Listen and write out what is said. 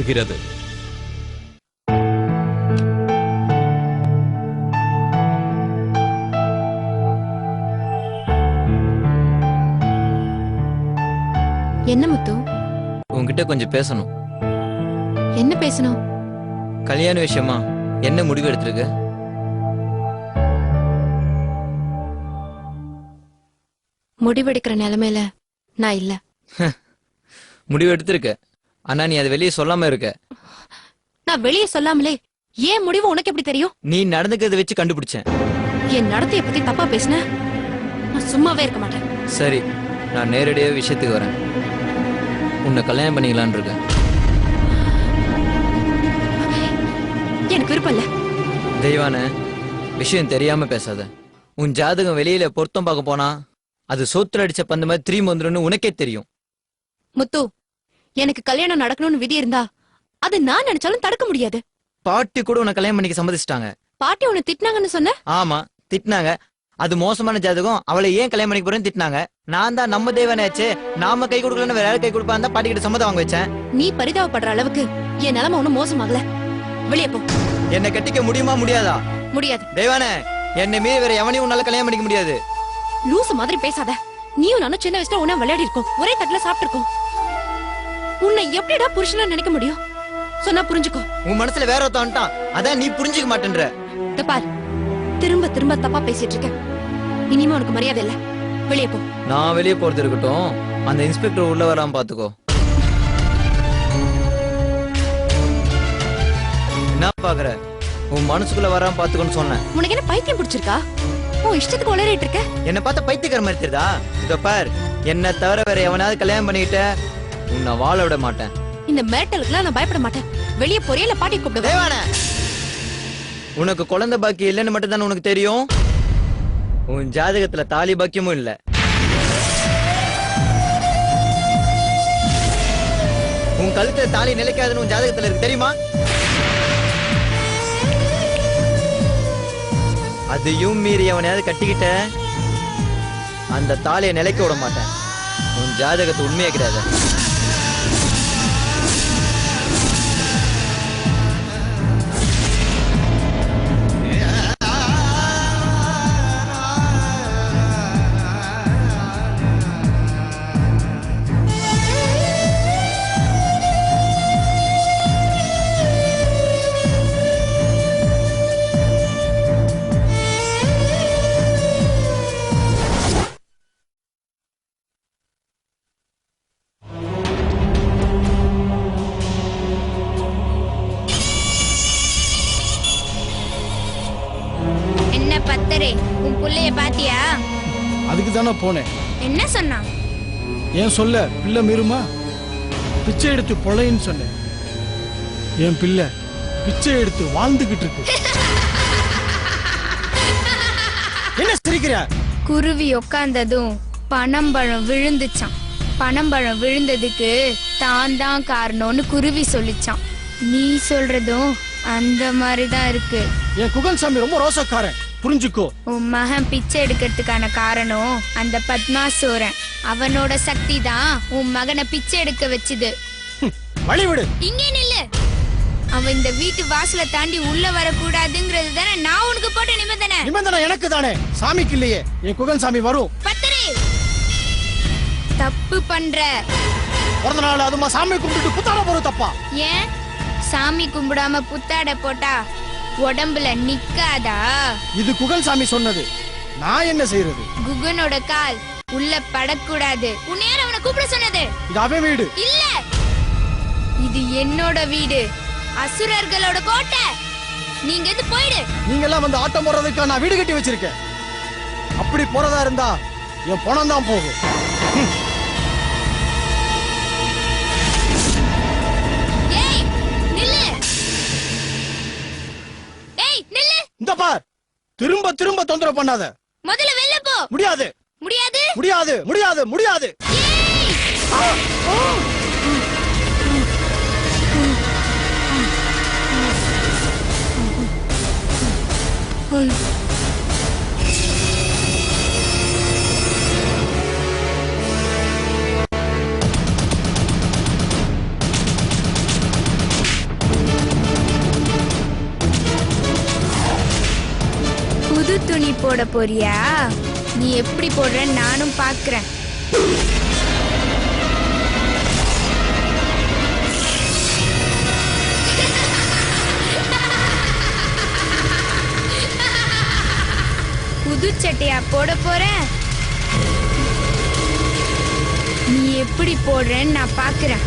இருக்கிறது. என்ன முத்து? உன்கிட்ட கொஞ்சம் பேசணும். என்ன பேசணும்? கல்யாண விஷயமா என்ன முடிவு எடுத்திருக்க? முடிவெடுக்கிற நிலைமையில நான் இல்ல. முடிவு எடுத்திருக்க, ஆனா நீ அதை வெளியே சொல்லாம இருக்க. நான் வெளியே சொல்லாமலே ஏன் முடிவு உனக்கு எப்படி தெரியும்? நீ நடந்துக்கிறத வச்சு கண்டுபிடிச்சேன். என் நடத்தைய பத்தி தப்பா பேசின நான் சும்மாவே இருக்க மாட்டேன். சரி, நான் நேரடியாக விஷயத்துக்கு வரேன். உன்னை கல்யாணம் பண்ணிக்கலான் இருக்கேன். எனக்கு விருப்பம் இல்ல. தெய்வான, விஷயம் தெரியாம பேசாத. உன் ஜாதகம் வெளியில பொருத்தம் பார்க்க போனா அது சோத்துல அடிச்ச பந்த மாதிரி திரும்பி வந்துருன்னு உனக்கே தெரியும். முத்து, எனக்கு கல்யாணம் நடக்கணும்னு விதி இருந்தா அது நான் நினைச்சாலும் தடுக்க முடியாது. பாட்டி கூட உன்னை கல்யாணம் பண்ணிக்க சம்மதிச்சிட்டாங்க. பாட்டி உன்னை திட்டினாங்கன்னு சொன்ன? ஆமா, திட்டினாங்க. அது மோசமான ஜாதகம், அவளை ஏன் கல்யாணம் பண்ணிக்க போறேன்னு திட்டினாங்க. நான் தான் நம்ம தேவனாச்சே, நாம கை கொடுக்கலன்னு வேற யாரும் கை கொடுப்பா இருந்தா பாட்டி கிட்ட சம்மதம் வாங்க வச்சேன். நீ பரிதாபப்படுற அளவுக்கு என் நிலைமை ஒண்ணும் மோசமாகல. வெளியே போ. என்னை கட்டிக்க முடியுமா முடியாதா? முடியாது. தேவானே, என்னை மீறி வேற எவனையும் உன்னால கல்யாணம் பண்ணிக்க முடியாது. லூசு மாதிரி பேசாத. நீயும் நானும் சின்ன வயசுல உன்ன விளையாடி இருக்கோம், ஒரே தட்டுல சாப்பிட்டு இருக்கோம். உன்னை எப்படிடா புருஷனா நினைக்க முடியும்? சொன்னா புரிஞ்சுக்கோ. உன் மனசுல வேற ஒருத்தன் வந்துட்டான், அதான் நீ புரிஞ்சுக்க மாட்டேன்ற. இத பார், திரும்ப திரும்ப தப்பா பேசிட்டு இருக்க. இனிமே உனக்கு மரியாதை இல்ல. வெளியே போ. நான் வெளியே போறது இருக்கட்டும், அந்த இன்ஸ்பெக்டர் உள்ள வராம பாத்துக்கோ. என்ன பாக்குற? உன் மனசுக்குள்ள வராம பாத்துக்கோன்னு சொன்னேன். உனக்கு என்ன பைத்தியம் பிடிச்சிருக்கா? உன் இஷ்டத்துக்கு உளறிட்டு இருக்க. என்ன பார்த்தா பைத்தியக்கார மாதிரி தெரியுதா? இத பார், என்ன தவிர வேற எவனாவது கல்யாணம் பண்ணிக்கிட்ட உன்னை வாழ விட மாட்டேன். இந்த மிரட்டலுக்குலாம் நான் பயப்பட மாட்டேன். வெளியே போறியா இல்ல பாட்டி கூப்பிடுவா? தேவானே, உனக்கு குழந்தை பாக்கி இல்லைன்னு மட்டும் தானே உனக்கு தெரியும். உன் ஜாதகத்துல தாலி பாக்கியமும் இல்ல. உன் கழுத்துல தாலி நிலைக்காதுன்னு உன் ஜாதகத்துல இருக்கு தெரியுமா? அதையும் மீறி அவனையாவது கட்டிக்கிட்ட அந்த தாலியை நிலைக்க விட மாட்டேன். உன் ஜாதகத்தை உண்மையா கிடையாது. உன் புள்ளைய பாத்தியா? அதுக்கு தானே போனேன். என்ன சொன்னா? ஏன் சொல்ல பிள்ளை மீறுமா? பிச்சை எடுத்து பொழைன்னு சொன்னேன். என் பிள்ளை பிச்சை எடுத்து வாழ்ந்துகிட்டு இருக்கு. என்ன சிரிக்கிற? குருவி உட்கார்ந்ததும் பனம்பழம் விழுந்துச்சான். பனம்பழம் விழுந்ததுக்கு தான் காரணம்னு குருவி சொல்லிச்சான். நீ சொல்றதும் அந்த மாதிரிதான் இருக்கு. என் குகன்சாமி ரொம்ப ரோசக்காரன், புரிஞ்சுக்கோ. உன் மகன் பிச்சை எடுக்கிறதுக்கான காரணம் அந்த பத்மாசூரன். அவனோட சக்தி தான் உன் மகனை பிச்சை எடுக்க வச்சுது. வழிவிடு. இங்கே நில்லு. அவன் இந்த வீட்டு வாசலை தாண்டி உள்ள வரக்கூடாதுங்கிறது தானே நான் உனக்கு போட்ட நிபந்தனை. நிபந்தனை எனக்கு தானே, சாமிக்கு இல்லையே. என் குகன்சாமி வரும். பத்திரி தப்பு பண்ற. பிறந்த நாள் அதுமா சாமி கும்பிட்டு புத்தாட போறது தப்பா? ஏன் சாமி கும்பிடாம புத்தாட போட்டா உடம்புல நிக்காதா? இது குகன்சாமி சொன்னது, நான் என்ன செய்யறது? குகனோட கால் உள்ள படக்கூடாது. உன்னையார் அவனை கூப்பிட சொன்னது? இது அவன் வீடு இல்ல, இது என்னோட வீடு, அசுரர்களோட கோட்டை. நீங்க எது போயிடு. நீங்க எல்லாம் வந்து ஆட்டம் போடுறதுக்கு நான் வீடு கட்டி வச்சிருக்கேன். அப்படி போறதா இருந்தா என் பணம் தான் போகும். ஏய் நில்லு. ஏய் நில்லு. இந்த பார், திரும்ப திரும்ப தொந்தரவு பண்ணாத. முதல்ல வெளில போ. முடியாது முடியாது முடியாது முடியாது முடியாது. துணி போட போறியா? நீ எப்படி போடுறன்னு நானும் பாக்குறேன். புது சட்டையா போட போறேன்? நீ எப்படி போடுறன்னு நான் பாக்குறேன்.